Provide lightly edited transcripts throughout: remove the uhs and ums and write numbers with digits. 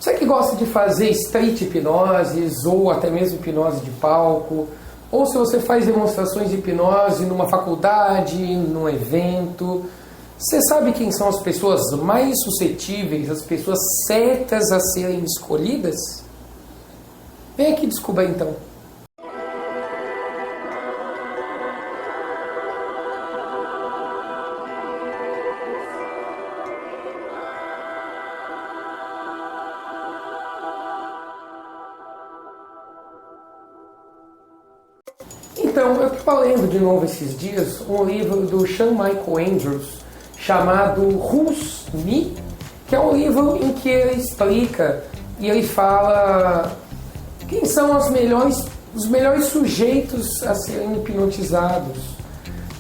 Você que gosta de fazer street hipnoses ou até mesmo hipnose de palco, ou se você faz demonstrações de hipnose numa faculdade, num evento, você sabe quem são as pessoas mais suscetíveis, as pessoas certas a serem escolhidas? Vem aqui descobrir então. Então, eu estava lendo de novo esses dias um livro do Sean Michael Andrews chamado Who's Me, que é um livro em que ele explica e ele fala quem são os melhores sujeitos a serem hipnotizados.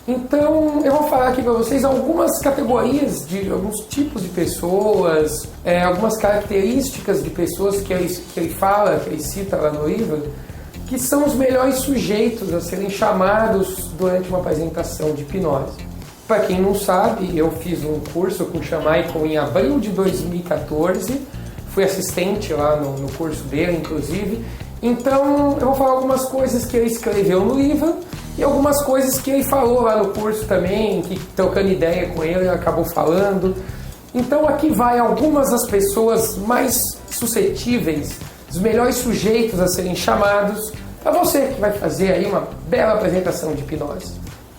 Então, eu vou falar aqui para vocês algumas categorias de alguns tipos de pessoas, algumas características de pessoas que ele fala, que ele cita lá no livro, que são os melhores sujeitos a serem chamados durante uma apresentação de hipnose. Para quem não sabe, eu fiz um curso com o Sean Michael em abril de 2014, fui assistente lá no curso dele, inclusive. Então, eu vou falar algumas coisas que ele escreveu no livro e algumas coisas que ele falou lá no curso também, que trocando ideia com ele, ele acabou falando. Então, aqui vai algumas das pessoas mais suscetíveis, os melhores sujeitos a serem chamados, para você que vai fazer aí uma bela apresentação de hipnose.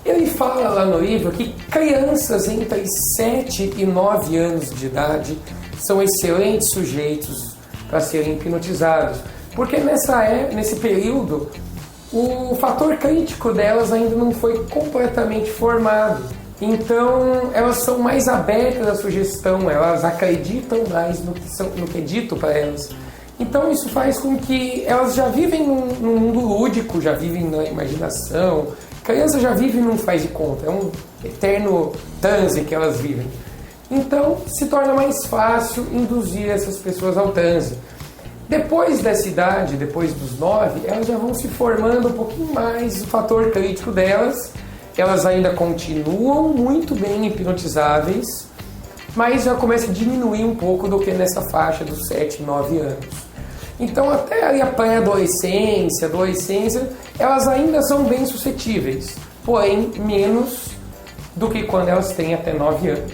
Ele fala lá no livro que crianças entre 7 e 9 anos de idade são excelentes sujeitos para serem hipnotizados, porque nesse período o fator crítico delas ainda não foi completamente formado. Então elas são mais abertas à sugestão, elas acreditam mais no que é dito para elas. Então isso faz com que elas já vivem num mundo lúdico, já vivem na imaginação. Criança já vive num faz de conta, é um eterno transe que elas vivem. Então se torna mais fácil induzir essas pessoas ao transe. Depois dessa idade, depois dos 9, elas já vão se formando um pouquinho mais o fator crítico delas. Elas ainda continuam muito bem hipnotizáveis, mas já começa a diminuir um pouco do que nessa faixa dos 7, 9 anos. Então até ali a pré-adolescência, adolescência, elas ainda são bem suscetíveis, porém menos do que quando elas têm até 9 anos.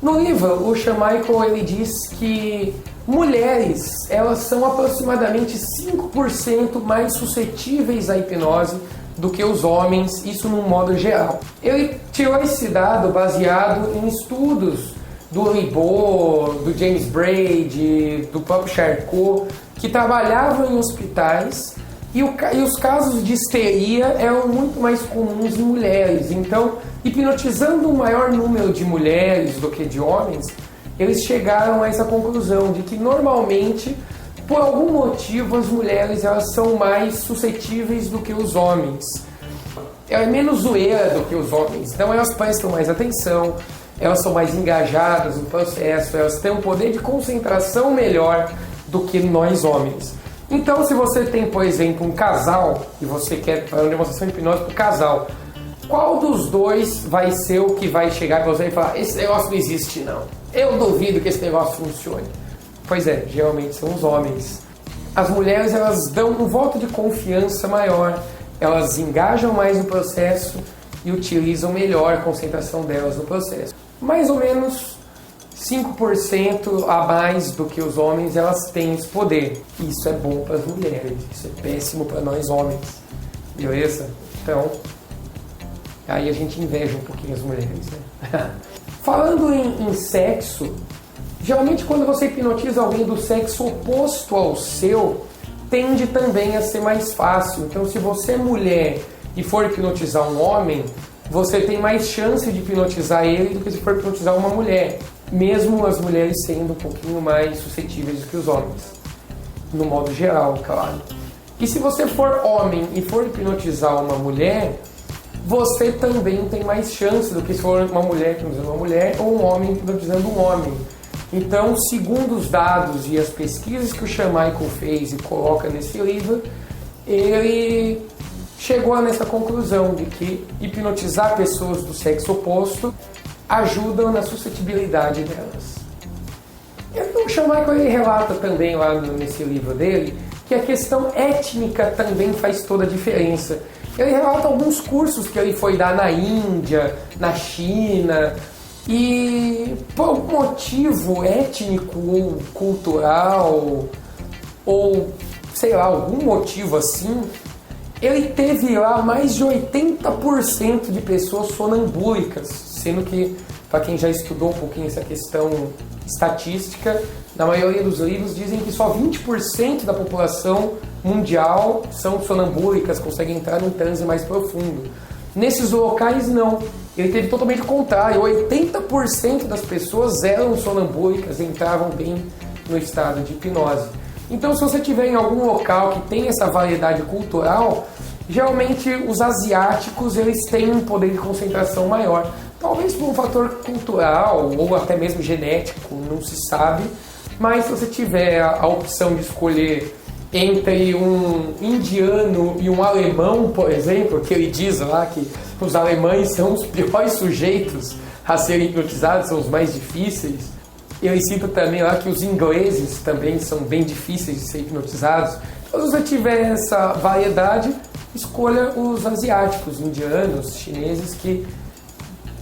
No livro, o Sean Michael ele diz que mulheres elas são aproximadamente 5% mais suscetíveis à hipnose do que os homens, isso num modo geral. Ele tirou esse dado baseado em estudos do Ribot, do James Braid, do próprio Charcot, que trabalhavam em hospitais e os casos de histeria eram muito mais comuns em mulheres. Então, hipnotizando um maior número de mulheres do que de homens, eles chegaram a essa conclusão de que normalmente, por algum motivo, as mulheres elas são mais suscetíveis do que os homens. Ela é menos zoeira do que os homens, então elas prestam mais atenção, elas são mais engajadas no processo, elas têm um poder de concentração melhor do que nós homens. Então, se você tem, por exemplo, um casal e você quer fazer uma demonstração de hipnose para o casal, qual dos dois vai ser o que vai chegar para você e falar: esse negócio não existe não, eu duvido que esse negócio funcione? Pois é, geralmente são os homens. As mulheres elas dão um voto de confiança maior, elas engajam mais no processo e utilizam melhor a concentração delas no processo. Mais ou menos 5% a mais do que os homens elas têm esse poder. Isso é bom para as mulheres, isso é péssimo para nós homens. Beleza? Então, aí a gente inveja um pouquinho as mulheres, né? Falando em sexo, geralmente quando você hipnotiza alguém do sexo oposto ao seu, tende também a ser mais fácil. Então, se você é mulher e for hipnotizar um homem, você tem mais chance de hipnotizar ele do que se for hipnotizar uma mulher, mesmo as mulheres sendo um pouquinho mais suscetíveis do que os homens, no modo geral, claro. E se você for homem e for hipnotizar uma mulher, você também tem mais chance do que se for uma mulher hipnotizando uma mulher ou um homem hipnotizando um homem. Então, segundo os dados e as pesquisas que o Sean Michael fez e coloca nesse livro, ele chegou nessa conclusão de que hipnotizar pessoas do sexo oposto ajudam na suscetibilidade delas. O Shawn Michael ele relata também lá nesse livro dele que a questão étnica também faz toda a diferença. Ele relata alguns cursos que ele foi dar na Índia, na China, e por algum motivo étnico ou cultural, ou sei lá, algum motivo assim, ele teve lá mais de 80% de pessoas sonambúlicas, sendo que, para quem já estudou um pouquinho essa questão estatística, na maioria dos livros dizem que só 20% da população mundial são sonambúlicas, conseguem entrar num transe mais profundo. Nesses locais, não. Ele teve totalmente o contrário. 80% das pessoas eram sonambúlicas, entravam bem no estado de hipnose. Então, se você estiver em algum local que tem essa variedade cultural, geralmente os asiáticos eles têm um poder de concentração maior. Talvez por um fator cultural ou até mesmo genético, não se sabe. Mas se você tiver a opção de escolher entre um indiano e um alemão, por exemplo, que ele diz lá que os alemães são os piores sujeitos a serem hipnotizados, são os mais difíceis. Ele cita também lá que os ingleses também são bem difíceis de ser hipnotizados. Então, se você tiver essa variedade, escolha os asiáticos, indianos, chineses, que,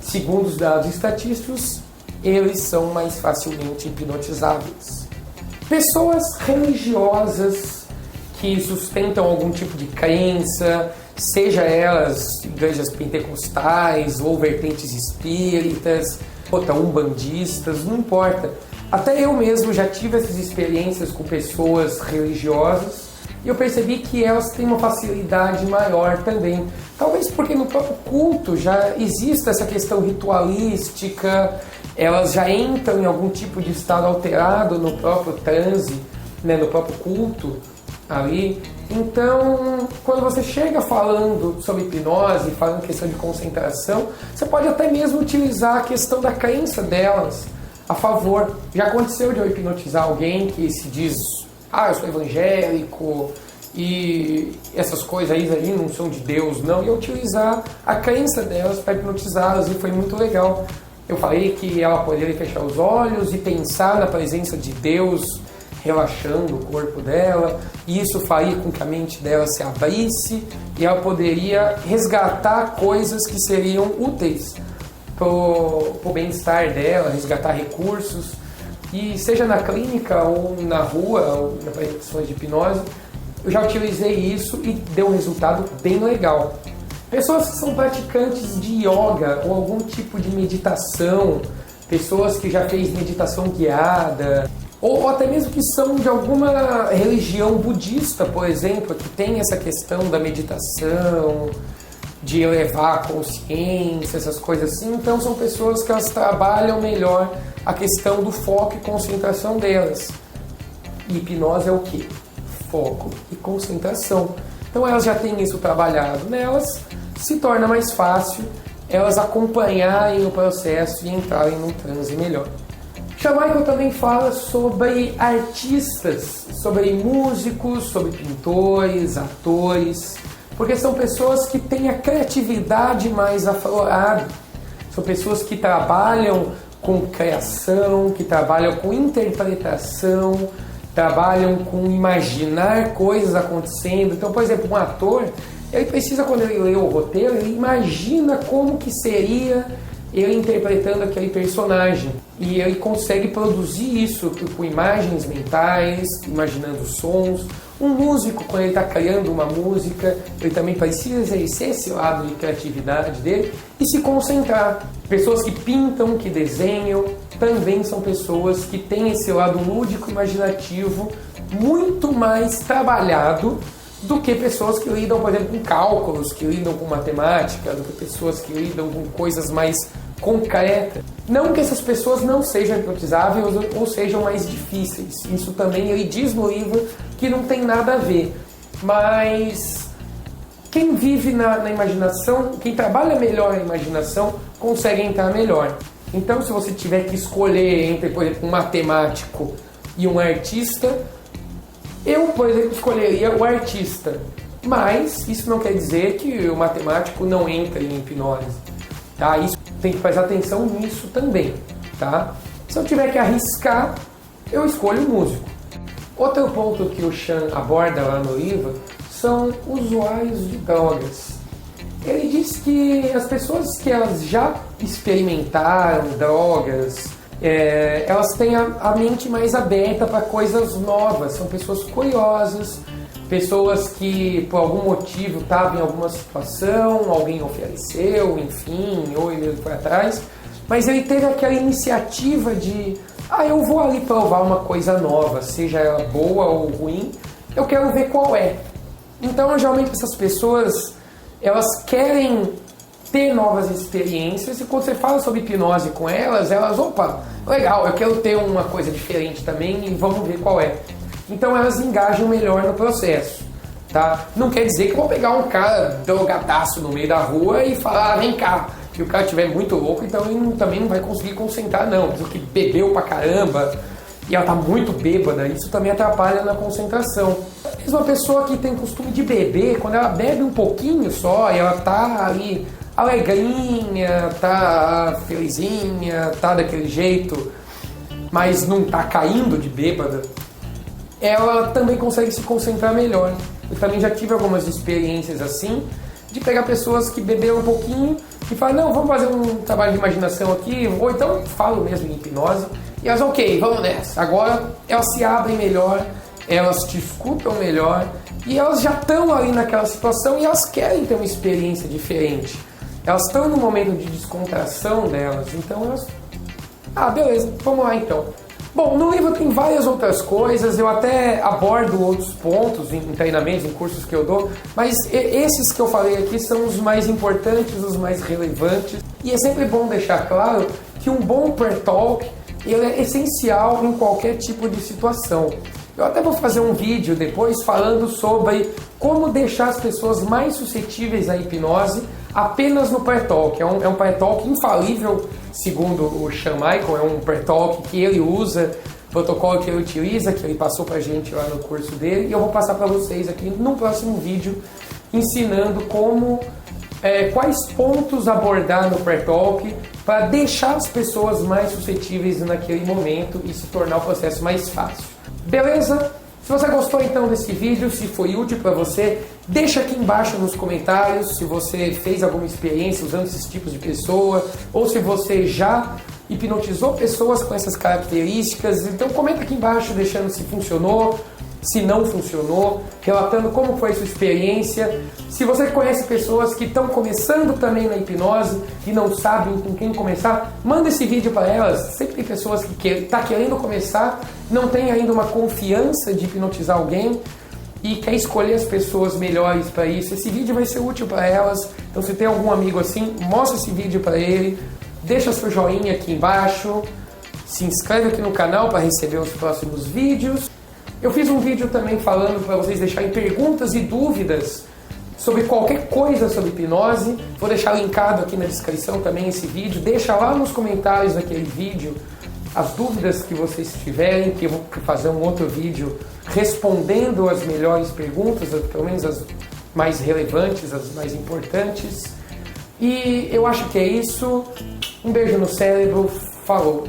segundo os dados estatísticos, eles são mais facilmente hipnotizáveis. Pessoas religiosas que sustentam algum tipo de crença, seja elas igrejas pentecostais ou vertentes espíritas, ou umbandistas, não importa. Até eu mesmo já tive essas experiências com pessoas religiosas e eu percebi que elas têm uma facilidade maior também. Talvez porque no próprio culto já existe essa questão ritualística, elas já entram em algum tipo de estado alterado no próprio transe, né, no próprio culto ali. Então, quando você chega falando sobre hipnose, falando questão de concentração, você pode até mesmo utilizar a questão da crença delas a favor. Já aconteceu de eu hipnotizar alguém que se diz, eu sou evangélico e essas coisas aí não são de Deus, não, e eu utilizar a crença delas para hipnotizá-las, e foi muito legal. Eu falei que ela poderia fechar os olhos e pensar na presença de Deus relaxando o corpo dela, e isso faria com que a mente dela se abrisse e ela poderia resgatar coisas que seriam úteis para o bem-estar dela, resgatar recursos, e seja na clínica ou na rua, ou na apresentações de hipnose, eu já utilizei isso e deu um resultado bem legal. Pessoas que são praticantes de yoga ou algum tipo de meditação, pessoas que já fez meditação guiada, ou até mesmo que são de alguma religião budista, por exemplo, que tem essa questão da meditação, de elevar a consciência, essas coisas assim. Então são pessoas que elas trabalham melhor a questão do foco e concentração delas. E hipnose é o quê? Foco e concentração. Então elas já têm isso trabalhado nelas, se torna mais fácil elas acompanharem o processo e entrarem num transe melhor. Shawn Michael também fala sobre artistas, sobre músicos, sobre pintores, atores, porque são pessoas que têm a criatividade mais aflorada, são pessoas que trabalham com criação, que trabalham com interpretação, trabalham com imaginar coisas acontecendo. Então, por exemplo, um ator, ele precisa, quando ele lê o roteiro, ele imagina como que seria ele interpretando aquele personagem, e ele consegue produzir isso com imagens mentais, imaginando sons. Um músico, quando ele está criando uma música, ele também precisa exercer esse lado de criatividade dele e se concentrar. Pessoas que pintam, que desenham, também são pessoas que têm esse lado lúdico, imaginativo, muito mais trabalhado do que pessoas que lidam, por exemplo, com cálculos, que lidam com matemática, do que pessoas que lidam com coisas mais concretas. Não que essas pessoas não sejam hipnotizáveis ou sejam mais difíceis. Isso também ele diz no livro que não tem nada a ver. Mas quem vive na imaginação, quem trabalha melhor a imaginação, consegue entrar melhor. Então, se você tiver que escolher entre, por exemplo, um matemático e um artista, eu, por exemplo, escolheria o artista. Mas isso não quer dizer que o matemático não entre em hipnose. Tá? Isso tem que prestar atenção nisso também. Tá? Se eu tiver que arriscar, eu escolho o músico. Outro ponto que o Chan aborda lá no livro são usuários de drogas. Ele diz que as pessoas que elas já experimentaram drogas, elas têm a mente mais aberta para coisas novas, são pessoas curiosas, pessoas que por algum motivo estavam em alguma situação, alguém ofereceu, enfim, ou ele foi atrás, mas ele teve aquela iniciativa de eu vou ali provar uma coisa nova, seja ela boa ou ruim, eu quero ver qual é. Então, geralmente essas pessoas, elas querem ter novas experiências e quando você fala sobre hipnose com elas, opa, legal, eu quero ter uma coisa diferente também e vamos ver qual é. Então elas engajam melhor no processo, tá? Não quer dizer que vão pegar um cara drogadaço no meio da rua e falar, vem cá, que o cara estiver muito louco, então ele também não vai conseguir concentrar não, porque bebeu pra caramba e ela tá muito bêbada, isso também atrapalha na concentração. Mesmo uma pessoa que tem costume de beber, quando ela bebe um pouquinho só e ela tá ali alegrinha, tá felizinha, tá daquele jeito, mas não tá caindo de bêbada, ela também consegue se concentrar melhor. Eu também já tive algumas experiências assim, de pegar pessoas que beberam um pouquinho e falar, não, vamos fazer um trabalho de imaginação aqui, ou então falo mesmo em hipnose, e elas, ok, vamos nessa. Agora elas se abrem melhor, elas te escutam melhor, e elas já estão ali naquela situação e elas querem ter uma experiência diferente. Elas estão no momento de descontração delas, então elas... beleza, vamos lá então. Bom, no livro tem várias outras coisas, eu até abordo outros pontos em treinamentos, em cursos que eu dou, mas esses que eu falei aqui são os mais importantes, os mais relevantes. E é sempre bom deixar claro que um bom prayer talk, ele é essencial em qualquer tipo de situação. Eu até vou fazer um vídeo depois falando sobre como deixar as pessoas mais suscetíveis à hipnose apenas no prayer talk. É um prayer talk infalível, segundo o Chan Michael, é um prayer talk que ele usa, protocolo que ele utiliza, que ele passou pra gente lá no curso dele, e eu vou passar para vocês aqui no próximo vídeo, ensinando quais pontos abordar no prayer talk para deixar as pessoas mais suscetíveis naquele momento e se tornar o processo mais fácil. Beleza? Se você gostou então desse vídeo, se foi útil para você, deixa aqui embaixo nos comentários se você fez alguma experiência usando esses tipos de pessoa, ou se você já hipnotizou pessoas com essas características. Então comenta aqui embaixo deixando se funcionou, se não funcionou, relatando como foi a sua experiência. Se você conhece pessoas que estão começando também na hipnose e não sabem com quem começar, manda esse vídeo para elas. Sempre tem pessoas que estão querendo começar, não tem ainda uma confiança de hipnotizar alguém e quer escolher as pessoas melhores para isso. Esse vídeo vai ser útil para elas. Então se tem algum amigo assim, mostra esse vídeo para ele, deixa seu joinha aqui embaixo, se inscreve aqui no canal para receber os próximos vídeos. Eu fiz um vídeo também falando para vocês deixarem perguntas e dúvidas sobre qualquer coisa sobre hipnose. Vou deixar linkado aqui na descrição também esse vídeo. Deixa lá nos comentários daquele vídeo as dúvidas que vocês tiverem, que eu vou fazer um outro vídeo respondendo as melhores perguntas, pelo menos as mais relevantes, as mais importantes. E eu acho que é isso. Um beijo no cérebro. Falou!